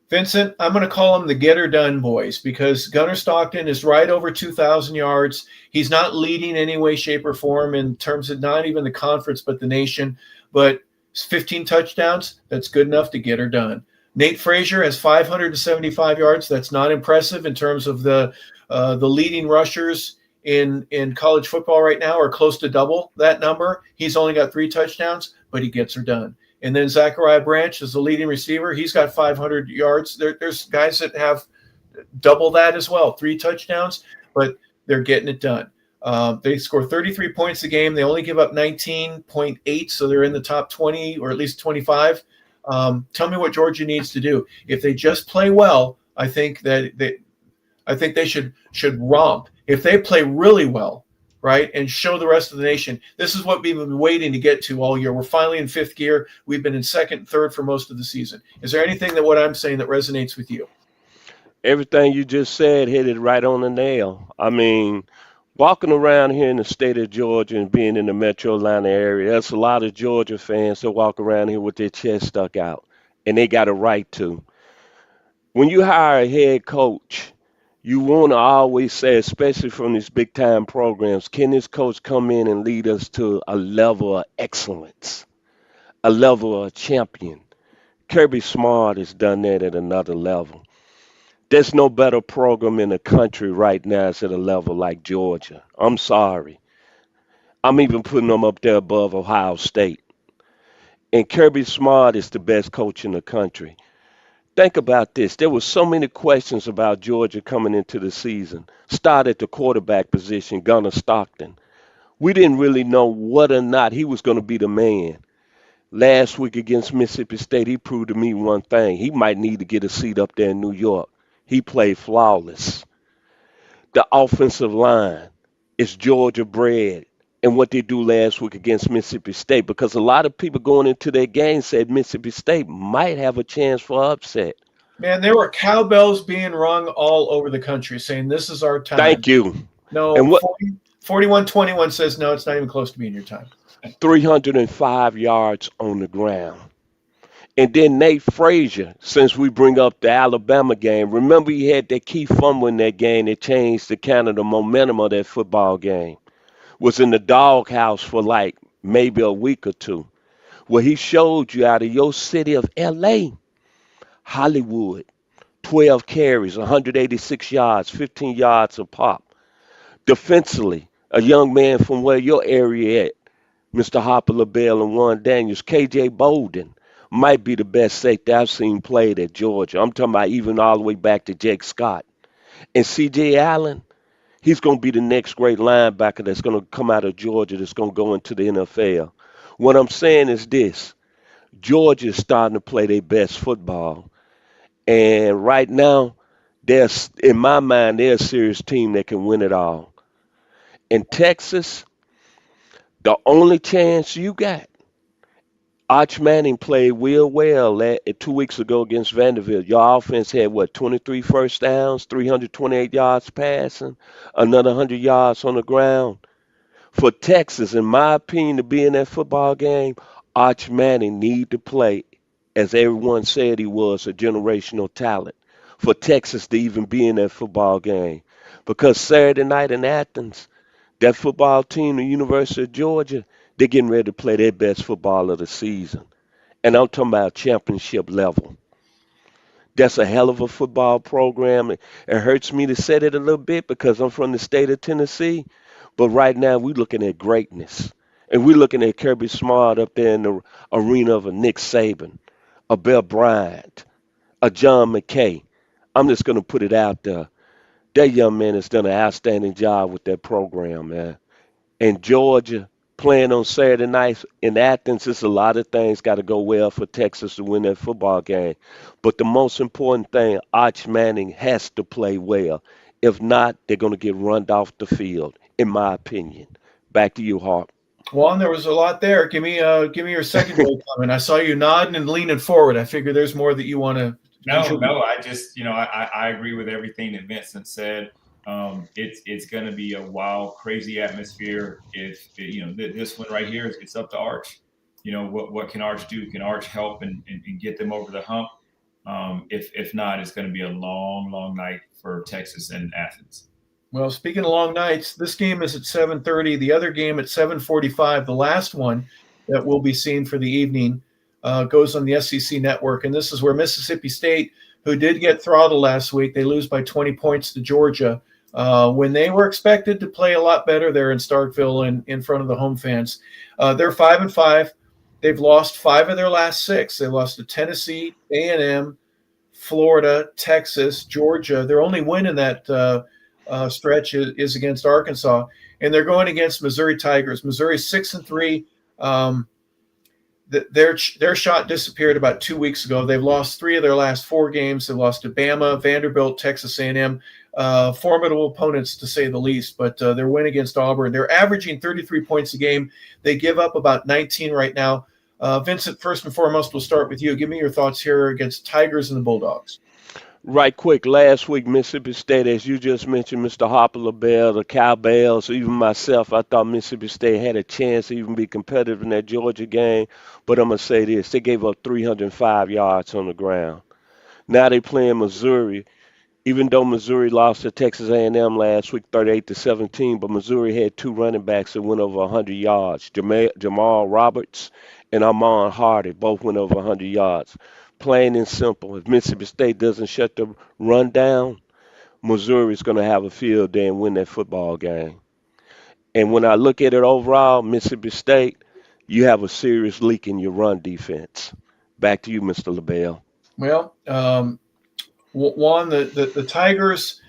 Vincent, I'm going to call them the get her done boys because Gunnar Stockton is right over 2,000 yards. He's not leading any way, shape, or form in terms of not even the conference but the nation. But 15 touchdowns, that's good enough to get her done. Nate Frazier has 575 yards. That's not impressive in terms of the leading rushers in college football right now, or close to double that number. He's only got 3 touchdowns, but he gets her done. And then Zachariah Branch is the leading receiver. He's got 500 yards. There's guys that have double that as well, 3 touchdowns, but they're getting it done. They score 33 points a game. They only give up 19.8, so they're in the top 20 or at least 25. Tell me what Georgia needs to do. If they just play well, I think they should romp. If they play really well, right, and show the rest of the nation, this is what we've been waiting to get to all year. We're finally in 5th gear. We've been in 2nd and 3rd for most of the season. Is there anything that what I'm saying that resonates with you? Everything you just said hit it right on the nail. I mean, walking around here in the state of Georgia and being in the metro Atlanta area, there's a lot of Georgia fans that walk around here with their chest stuck out, and they got a right to. When you hire a head coach, You want to always say, especially from these big time programs, can this coach come in and lead us to a level of excellence, a level of champion? Kirby Smart has done that at another level. There's no better program in the country right now that's at a level like Georgia. I'm sorry. I'm even putting them up there above Ohio State. And Kirby Smart is the best coach in the country. Think about this. There were so many questions about Georgia coming into the season. Start at the quarterback position, Gunnar Stockton. We didn't really know whether or not he was going to be the man. Last week against Mississippi State, he proved to me one thing. He might need to get a seat up there in New York. He played flawless. The offensive line is Georgia bred. And what they do last week against Mississippi State, because a lot of people going into their game said Mississippi State might have a chance for upset. Man, there were cowbells being rung all over the country saying this is our time. Thank you. No, And what 41-21 says no, it's not even close to being your time. 305 yards on the ground. And then Nate Frazier, since we bring up the Alabama game, remember he had that key fumble in that game that changed the kind of the momentum of that football game. Was in the doghouse for like maybe a week or two. Where he showed you out of your city of LA, Hollywood, 12 carries, 186 yards, 15 yards a pop. Defensively, a young man from where your area at, Mr. Hopper LaBelle and Juan Daniels, KJ Bolden might be the best safety I've seen played at Georgia. I'm talking about even all the way back to Jake Scott. And CJ Allen, he's going to be the next great linebacker that's going to come out of Georgia that's going to go into the NFL. What I'm saying is this. Georgia is starting to play their best football. And right now, in my mind, they're a serious team that can win it all. In Texas, the only chance you got, Arch Manning played real well 2 weeks ago against Vanderbilt. Your offense had, 23 first downs, 328 yards passing, another 100 yards on the ground. For Texas, in my opinion, to be in that football game, Arch Manning need to play, as everyone said he was, a generational talent. For Texas to even be in that football game. Because Saturday night in Athens, that football team, the University of Georgia, they're getting ready to play their best football of the season. And I'm talking about championship level. That's a hell of a football program. It hurts me to say it a little bit because I'm from the state of Tennessee. But right now, we're looking at greatness. And we're looking at Kirby Smart up there in the arena of a Nick Saban, a Bill Bryant, a John McKay. I'm just going to put it out there. That young man has done an outstanding job with that program, man. And Georgia playing on Saturday nights in Athens, it's a lot of things got to go well for Texas to win that football game. But the most important thing, Arch Manning has to play well. If not, they're going to get run off the field, in my opinion. Back to you, Hart. Juan, there was a lot there. Give me your secondary comment. I saw you nodding and leaning forward. I figure there's more that you want to. No, I just, I agree with everything that Vincent said. It's going to be a wild, crazy atmosphere. If this one right here, it's up to Arch. What can Arch do? Can Arch help and get them over the hump? If not, it's going to be a long, long night for Texas and Athens. Well, speaking of long nights, this game is at 7:30. The other game at 7:45. The last one that we'll be seeing for the evening goes on the SEC network, and this is where Mississippi State, who did get throttled last week, they lose by 20 points to Georgia. When they were expected to play a lot better there in Starkville and in front of the home fans. They're 5-5. They've lost 5 of their last 6. They lost to Tennessee, A&M, Florida, Texas, Georgia. Their only win in that stretch is against Arkansas, and they're going against Missouri Tigers. Missouri 6-3. Their shot disappeared about 2 weeks ago. They've lost 3 of their last 4 games. They lost to Bama, Vanderbilt, Texas A&M. Formidable opponents, to say the least, but their win against Auburn, they're averaging 33 points a game. They give up about 19 right now. Vincent, first and foremost, we'll start with you. Give me your thoughts here against Tigers and the Bulldogs. Right quick, last week, Mississippi State, as you just mentioned, Mr. Hopper LaBelle, the Cowbells, even myself, I thought Mississippi State had a chance to even be competitive in that Georgia game. But I'm going to say this, they gave up 305 yards on the ground. Now they playing Missouri, Even though Missouri lost to Texas A&M last week, 38-17, but Missouri had two running backs that went over 100 yards. Jamal Roberts and Armand Hardy both went over 100 yards. Plain and simple. If Mississippi State doesn't shut the run down, Missouri's going to have a field day and win that football game. And when I look at it overall, Mississippi State, you have a serious leak in your run defense. Back to you, Mr. LaBelle. Well, Juan, the Tigers,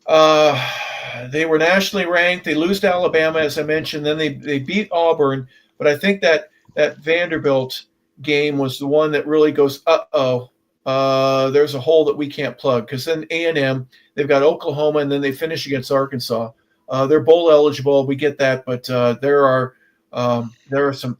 they were nationally ranked. They lose to Alabama, as I mentioned. Then they beat Auburn. But I think that Vanderbilt game was the one that really goes, there's a hole that we can't plug. Because then A&M, they've got Oklahoma, and then they finish against Arkansas. They're bowl eligible. We get that. But there are some,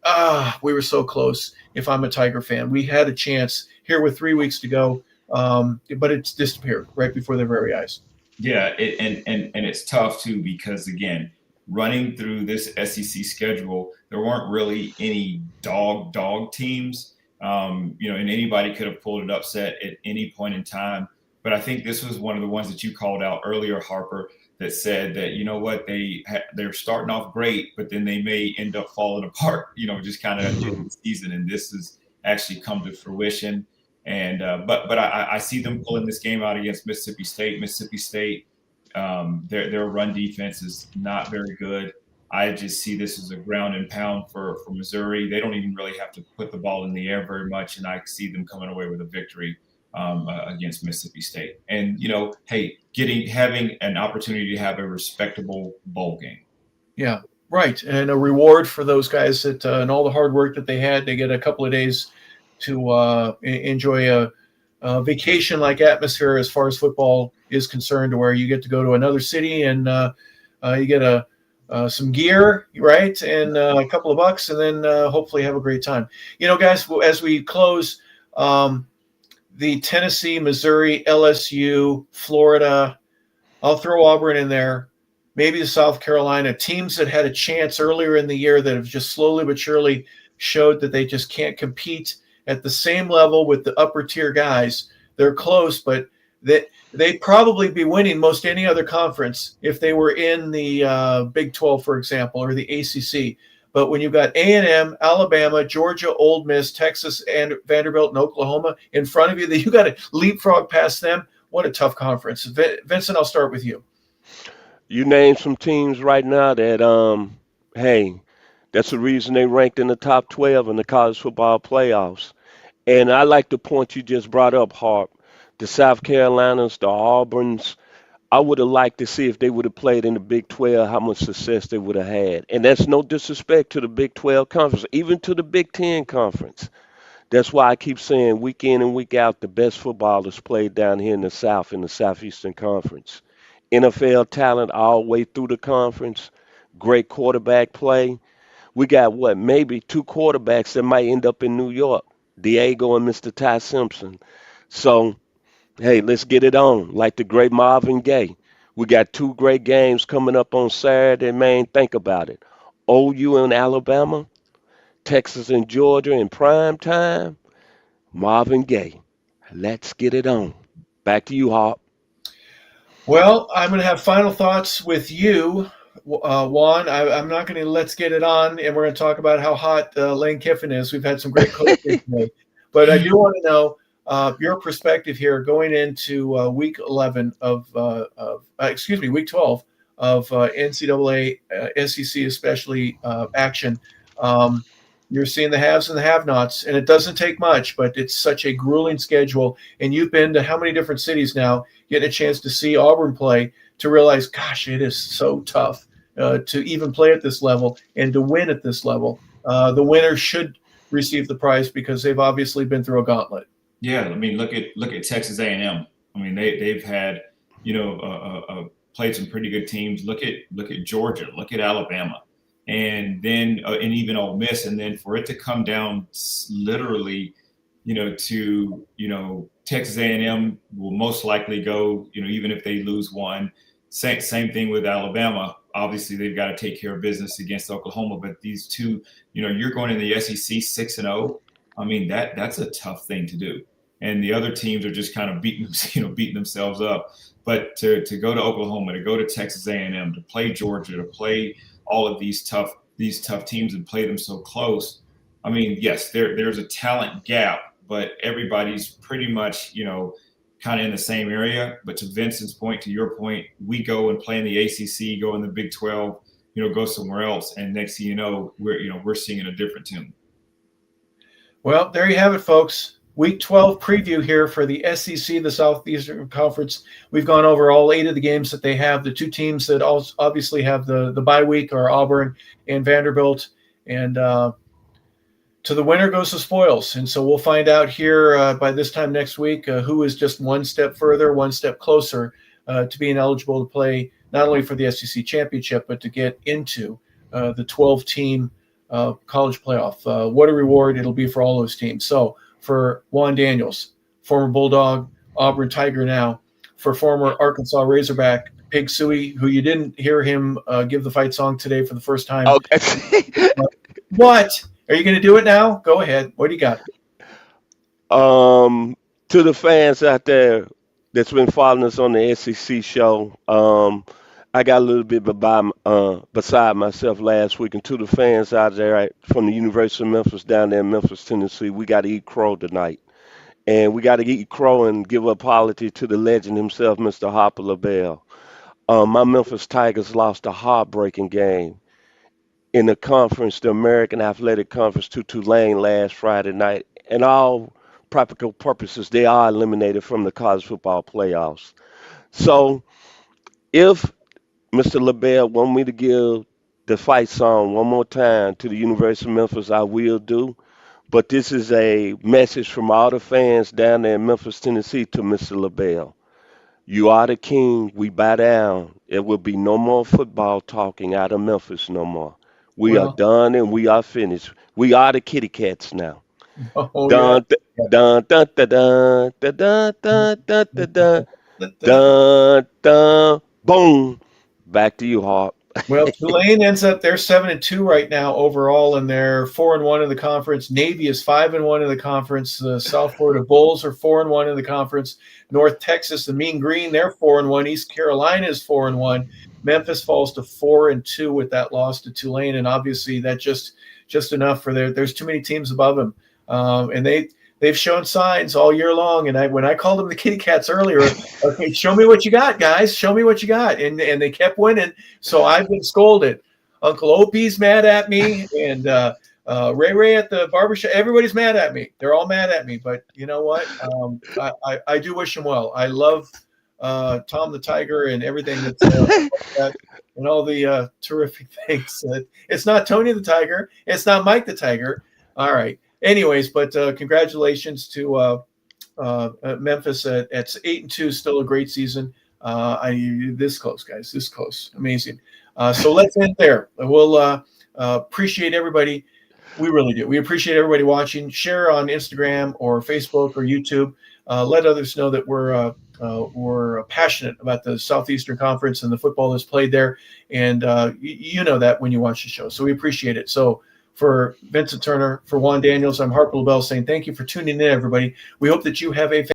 we were so close. If I'm a Tiger fan, we had a chance here with 3 weeks to go. But it's disappeared right before their very eyes. Yeah, and it's tough too because again, running through this SEC schedule, there weren't really any dog teams. And anybody could have pulled an upset at any point in time. But I think this was one of the ones that you called out earlier, Harper, that said that you know what they're starting off great, but then they may end up falling apart. Just kind of in the season, and this has actually come to fruition. And but I see them pulling this game out against Mississippi State. Mississippi State, their run defense is not very good. I just see this as a ground and pound for Missouri. They don't even really have to put the ball in the air very much, and I see them coming away with a victory against Mississippi State. And having an opportunity to have a respectable bowl game. Yeah, right, and a reward for those guys that and all the hard work that they had. They get a couple of days to enjoy a vacation-like atmosphere as far as football is concerned, to where you get to go to another city and you get some gear, right, and a couple of bucks, and then hopefully have a great time. Guys, as we close, the Tennessee, Missouri, LSU, Florida, I'll throw Auburn in there, maybe the South Carolina, teams that had a chance earlier in the year that have just slowly but surely showed that they just can't compete at the same level with the upper tier guys. They're close, but they'd probably be winning most any other conference if they were in the Big 12, for example, or the ACC. But when you've got A&M, Alabama, Georgia, Ole Miss, Texas, and Vanderbilt, and Oklahoma in front of you, that you got to leapfrog past them. What a tough conference. Vincent, I'll start with you. You named some teams right now that, that's the reason they ranked in the top 12 in the college football playoffs. And I like the point you just brought up, Harp. The South Carolinas, the Auburns, I would have liked to see if they would have played in the Big 12, how much success they would have had. And that's no disrespect to the Big 12 conference, even to the Big 10 conference. That's why I keep saying week in and week out, the best football is played down here in the South, in the Southeastern Conference. NFL talent all the way through the conference, great quarterback play. We got maybe two quarterbacks that might end up in New York, Diego and Mr. Ty Simpson. So, hey, let's get it on. Like the great Marvin Gaye. We got two great games coming up on Saturday, man. Think about it. OU and Alabama, Texas and Georgia in prime time. Marvin Gaye. Let's get it on. Back to you, Hop. Well, I'm going to have final thoughts with you, Juan. I'm not going to let's get it on, and we're going to talk about how hot Lane Kiffin is. We've had some great coaches today. But I do want to know your perspective here going into week 11 week 12 of NCAA, SEC especially action. You're seeing the haves and the have-nots, and it doesn't take much, but it's such a grueling schedule. And you've been to how many different cities now, getting a chance to see Auburn play, to realize, gosh, it is so tough to even play at this level and to win at this level. The winner should receive the prize because they've obviously been through a gauntlet. Yeah, I mean, look at Texas A&M. I mean, they've had played some pretty good teams. Look at Georgia. Look at Alabama. And then and even Ole Miss, and then for it to come down literally, to Texas A&M will most likely go, even if they lose one. Same thing with Alabama. Obviously, they've got to take care of business against Oklahoma, but these two, you're going in the SEC 6-0. I mean, that's a tough thing to do. and the other teams are just kind of beating themselves up. But to go to Oklahoma, to go to Texas A&M, to play Georgia, to play all of these tough teams and play them so close. I mean, yes, there's a talent gap, but everybody's pretty much, kind of in the same area. But to Vincent's point, to your point, we go and play in the ACC, go in the Big 12, go somewhere else, and next thing you know, we're singing a different tune. Well, there you have it, folks. Week 12 preview here for the SEC, the Southeastern Conference. We've gone over all 8 of the games that they have. The 2 teams that obviously have the bye week are Auburn and Vanderbilt. And to the winner goes the spoils. And so we'll find out here by this time next week who is just one step further, one step closer to being eligible to play not only for the SEC championship, but to get into the 12-team college playoff. What a reward it'll be for all those teams. So for Juan Daniels, former Bulldog, Auburn Tiger now, for former Arkansas Razorback, Pig Suey, who you didn't hear him give the fight song today for the first time. Okay. What? Are you going to do it now? Go ahead. What do you got? To the fans out there that's been following us on the SEC show, I got a little bit beside myself last week, and to the fans out there from the University of Memphis down there in Memphis, Tennessee, we got to eat crow tonight. And we got to eat crow and give apology to the legend himself, Mr. Hopper LaBelle. My Memphis Tigers lost a heartbreaking game in the conference, the American Athletic Conference, to Tulane last Friday night. And all practical purposes, they are eliminated from the college football playoffs. So if Mr. LaBelle want me to give the fight song one more time to the University of Memphis, I will do. But this is a message from all the fans down there in Memphis, Tennessee to Mr. LaBelle. You are the king, we bow down. There will be no more football talking out of Memphis no more. We are done and we are finished. We are the kitty cats now. Oh, Dun, dun, dun, dun, dun, dun, dun, dun, dun, dun, dun, dun, dun, boom. Back to you, Hart. Well, Tulane ends up they're 7-2 right now overall, and they're 4-1 in the conference. Navy is 5-1 in the conference. The South Florida Bulls are 4-1 in the conference. North Texas, the Mean Green, they're 4-1. East Carolina is 4-1. Memphis falls to 4-2 with that loss to Tulane, and obviously that's just enough for there's too many teams above them, and they've shown signs all year long. And when I called them the kitty cats earlier, okay, show me what you got, guys. Show me what you got. And they kept winning. So I've been scolded. Uncle Opie's mad at me, and Ray at the barbershop. Everybody's mad at me. They're all mad at me. But you know what? I do wish them well. I love Tom the Tiger and everything that's that, and all the terrific things. It's not Tony the Tiger. It's not Mike the Tiger. All right. Anyways, but congratulations to Memphis at 8-2, still a great season. This close, guys, this close, amazing. So let's end there. We'll appreciate everybody. We really do. We appreciate everybody watching. Share on Instagram or Facebook or YouTube. Let others know that we're passionate about the Southeastern Conference and the football that's played there, and you know that when you watch the show. So we appreciate it. So. For Vincent Turner, for Juan Daniels, I'm Harper LaBelle saying thank you for tuning in, everybody. We hope that you have a